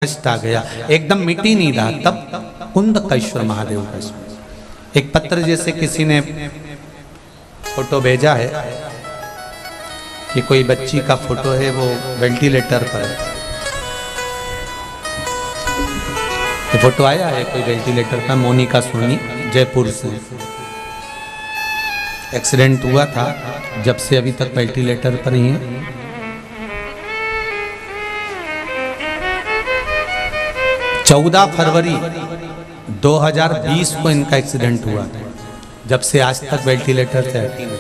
कष्ट आ गया, एकदम मिटी नहीं रहा, तब कुंदकेश्वर महादेव का एक पत्र जैसे किसी ने फोटो भेजा है कि कोई बच्ची का फोटो है, वो वेंटिलेटर पर है। तो फोटो आया है कोई वेंटिलेटर पर, मोनिका सोनी जयपुर से। एक्सीडेंट हुआ था, जब से अभी तक वेंटिलेटर पर ही है। चौदह फरवरी 2020 को इनका एक्सीडेंट हुआ था, जब से आज तक वेंटिलेटर से हटी नहीं।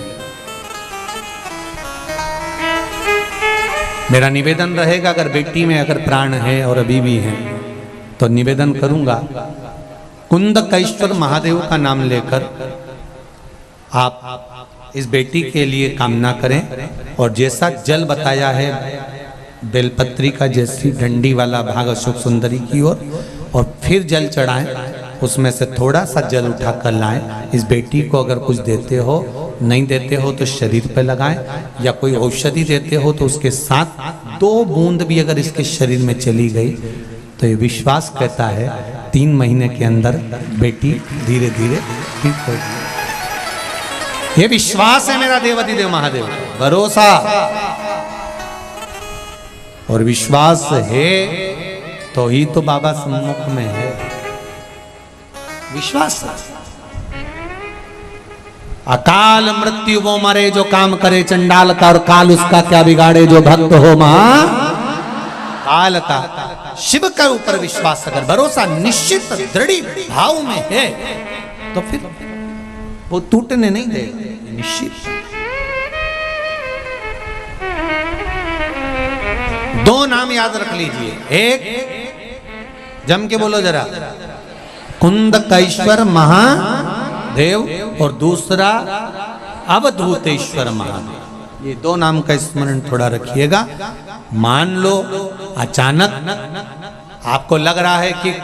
मेरा निवेदन रहेगा, अगर बेटी में अगर प्राण है और अभी भी है तो निवेदन करूंगा, कुंदकेश्वर महादेव का नाम लेकर आप इस बेटी के लिए कामना करें, और जैसा जल बताया है बेलपत्री का जैसी डंडी वाला भाग अशोक सुंदरी की ओर, और फिर जल चढ़ाएं, उसमें से थोड़ा सा जल उठा कर लाएं। इस बेटी को अगर कुछ देते हो, नहीं देते हो तो शरीर पर लगाएं, या कोई औषधि देते हो तो उसके साथ 2 बूंद भी अगर इसके शरीर में चली गई तो ये विश्वास कहता है 3 महीने के अंदर बेटी धीरे धीरे ठीक होगी। ये विश्वास है मेरा देवाधिदेव महादेव, भरोसा और विश्वास है तो ही तो बाबा सम्मुख में है। विश्वास, अकाल मृत्यु वो मरे जो काम करे चंडाल का, और काल उसका क्या बिगाड़े जो भक्त हो महा काल का। शिव के ऊपर विश्वास अगर भरोसा निश्चित दृढ़ भाव में है तो फिर वो टूटने नहीं देगा, निश्चित। 2 नाम याद रख लीजिए, एक जम के बोलो जरा, कुंदकेश्वर महादेव, और दूसरा अवधूतेश्वर महादेव। ये 2 नाम का स्मरण थोड़ा रखिएगा। मान लो अचानक आपको लग रहा है कि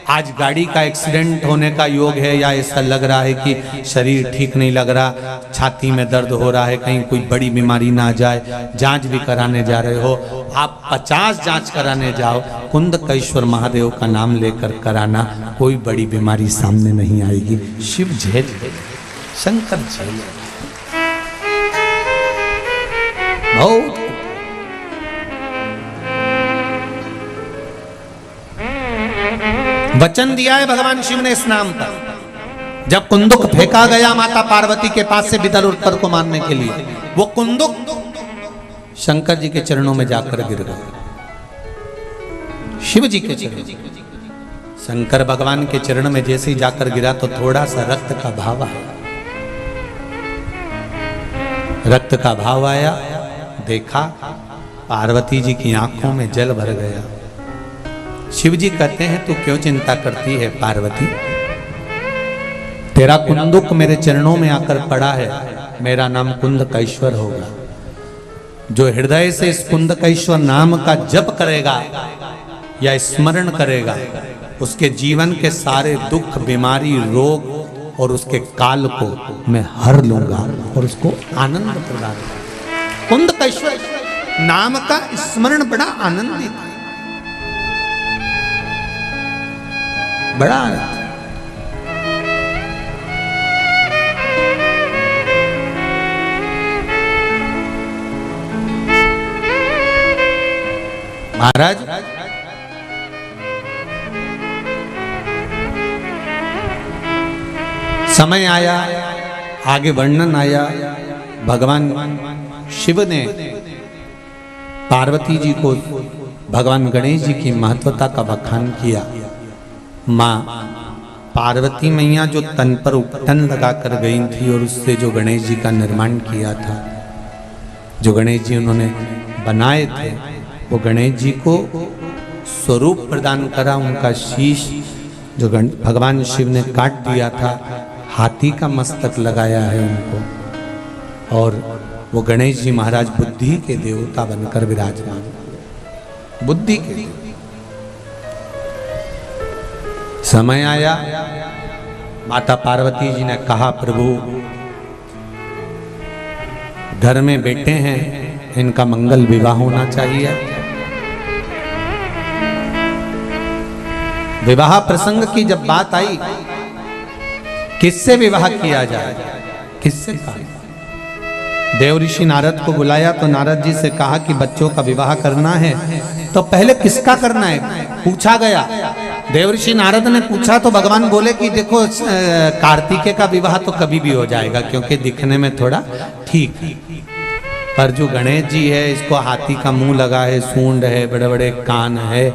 आज गाड़ी का एक्सीडेंट होने का योग है, या ऐसा लग रहा है कि शरीर ठीक नहीं लग रहा, छाती में दर्द हो रहा है, कहीं कोई बड़ी बीमारी ना आ जाए, जांच भी कराने जा रहे हो, आप 50 जांच कराने जाओ, कुंदकेश्वर महादेव का नाम लेकर कराना, कोई बड़ी बीमारी सामने नहीं आएगी। शिव झेल, शंकर झेल, बहुत वचन दिया है भगवान शिव ने इस नाम पर। जब कुंदुक फेंका गया माता पार्वती के पास से विदल उत्तर को मारने के लिए, वो कुंदुक शंकर जी के चरणों में जाकर गिर गया, शिव जी के चरणों। शंकर भगवान के चरण में जैसे ही जाकर गिरा तो थोड़ा सा रक्त का भाव आया, रक्त का भाव आया, देखा पार्वती जी की आंखों में जल भर गया। शिव जी कहते हैं तू क्यों चिंता करती है पार्वती, तेरा कुंदुक मेरे चरणों में आकर पड़ा है, मेरा नाम कुंदकेश्वर होगा। जो हृदय से इस कुंदकेश्वर नाम का जप करेगा या स्मरण करेगा, उसके जीवन के सारे दुख, बीमारी, रोग और उसके काल को मैं हर लूंगा और उसको आनंद प्रदान करूंगा। कुंदकेश्वर नाम का स्मरण बड़ा आनंदित है, बड़ा आनंद। महाराज समय आया, आगे वर्णन आया, भगवान शिव ने पार्वती जी को, भगवान गणेश जी की महत्वता का बखान किया। माँ पार्वती मैया जो तन पर उपटन लगा कर गई थी, और उससे जो गणेश जी का निर्माण किया था, जो गणेश जी उन्होंने बनाए थे, वो गणेश जी को स्वरूप प्रदान करा। उनका शीश जो भगवान शिव ने काट दिया था, हाथी का मस्तक लगाया है उनको, और वो गणेश जी महाराज बुद्धि के देवता बनकर विराजमान, बुद्धि के देवता। समय आया, माता पार्वती जी ने कहा प्रभु घर में बेटे हैं, इनका मंगल विवाह होना चाहिए। विवाह प्रसंग की जब बात आई, किससे विवाह किया जाए, किससे कहा? देव ऋषि नारद को बुलाया तो नारद जी से कहा कि बच्चों का विवाह करना है, तो पहले किसका करना है पूछा गया। देव ऋषि नारद ने पूछा तो भगवान बोले कि देखो कार्तिकेय का विवाह तो कभी भी हो जाएगा क्योंकि दिखने में थोड़ा ठीक है, पर जो गणेश जी है इसको हाथी का मुंह लगा है, सूंड है, बड़े बड़े कान है,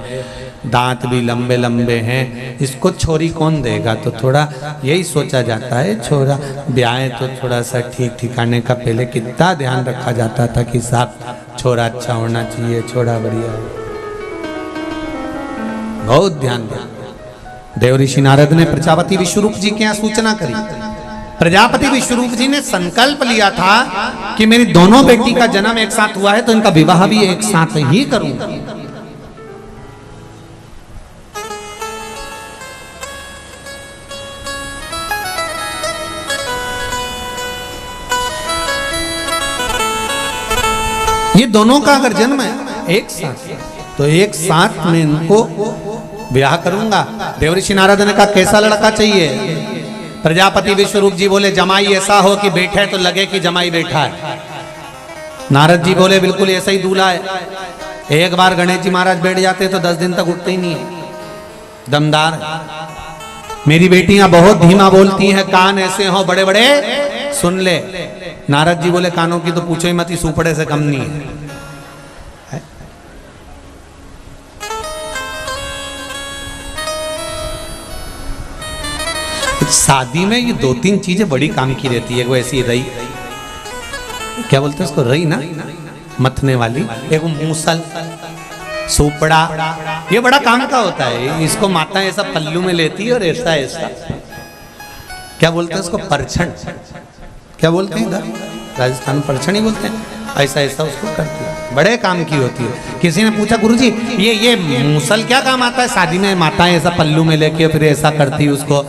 दांत भी लंबे लंबे हैं, इसको छोरी कौन देगा? तो थोड़ा यही सोचा जाता है छोरा ब्याह तो थोड़ा सा ठीक ठिकाने का पहले कितना ध्यान रखा जाता था कि साहब छोरा अच्छा होना चाहिए, छोरा बढ़िया, बहुत ध्यान दिया। देव ऋषि नारद ने प्रजापति विश्वरूप जी के यहाँ सूचना करी। प्रजापति विश्वरूप जी ने संकल्प लिया था कि मेरी दोनों बेटी का जन्म एक साथ हुआ है तो इनका विवाह भी एक साथ ही करूंगा। ये दोनों का अगर जन्म है एक साथ तो एक साथ में इनको ब्याह करूंगा। देव ऋषि नारद ने कहा कैसा लड़का चाहिए? प्रजापति विश्वरूप जी बोले जमाई ऐसा हो कि बैठे तो लगे कि जमाई बैठा है। नारद जी बोले बिल्कुल ऐसा ही दूल्हा है। एक बार गणेश जी महाराज बैठ जाते तो 10 दिन तक उठते ही नहीं है, दमदार। मेरी बेटियां बहुत धीमा बोलती हैं, कान ऐसे हो बड़े बड़े, सुन ले। नारद जी बोले कानों की तो पूछो ही मत, सुपड़े से कम नहीं है। शादी में ये 2-3 चीजें बड़ी काम की रहती है। वो ऐसी रई, क्या बोलते हैं उसको, रई ना, मथने वाली, एक मूसल, सुपड़ा, ये बड़ा काम का होता है। इसको माता ऐसा पल्लू में लेती है और ऐसा ऐसा, क्या बोलते हैं उसको, परछन, क्या बोलते हैं इधर राजस्थान में परछन ही बोलते हैं, ऐसा ऐसा उसको करती है, बड़े काम की होती है। किसी ने पूछा गुरुजी ये मूसल क्या काम आता है? शादी में माताएं ऐसा पल्लू में लेके फिर ऐसा करती है उसको,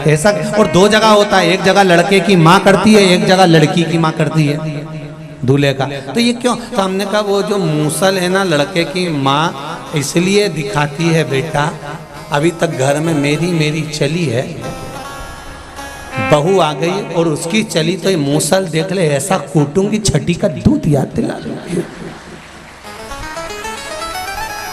ऐसा। और 2 जगह होता है, एक जगह लड़के की माँ करती है, एक जगह लड़की की माँ करती है दूल्हे का। तो ये क्यों? तो हमने कहा वो जो मूसल है ना लड़के की माँ इसलिए दिखाती है बेटा अभी तक घर में मेरी चली है, बहू आ गई और उसकी चली तो ये मूसल देख ले ऐसा कूटूंगी छठी का दूध याद दिला दूंगी।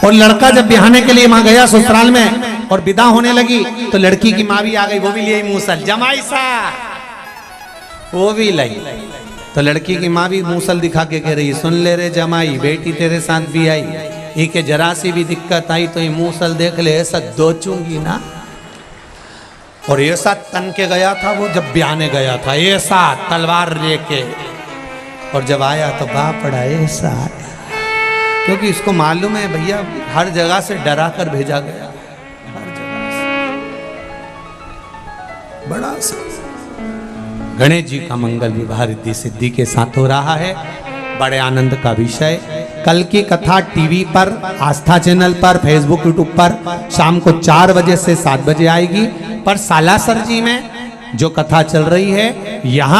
और लड़का जब बिहाने के लिए वहां गया ससुराल में और विदा होने लगी तो लड़की की माँ भी आ गई, वो भी लिए मूसल, जमाई सा वो भी लाई। तो लड़की की माँ भी मूसल दिखा के कह रही सुन ले रे जमाई, बेटी तेरे साथ भी आई, ये के जरा सी भी दिक्कत आई तो ये मूसल देख ले ऐसा दोचूंगी ना। और ऐसा तन के गया था वो जब ब्याने गया था, ऐसा तलवार लेके, और जब आया तो बापड़ा ऐसा, क्योंकि इसको मालूम है भैया हर जगह से डरा कर भेजा गया, हर जगह से बड़ा सा। गणेश जी का मंगल विवाह रिद्धि सिद्धि के साथ हो रहा है, बड़े आनंद का विषय। कल की कथा टीवी पर, आस्था चैनल पर, फेसबुक यूट्यूब पर शाम को 4 बजे से 7 बजे आएगी। पर सालासर जी में जो कथा चल रही है यहाँ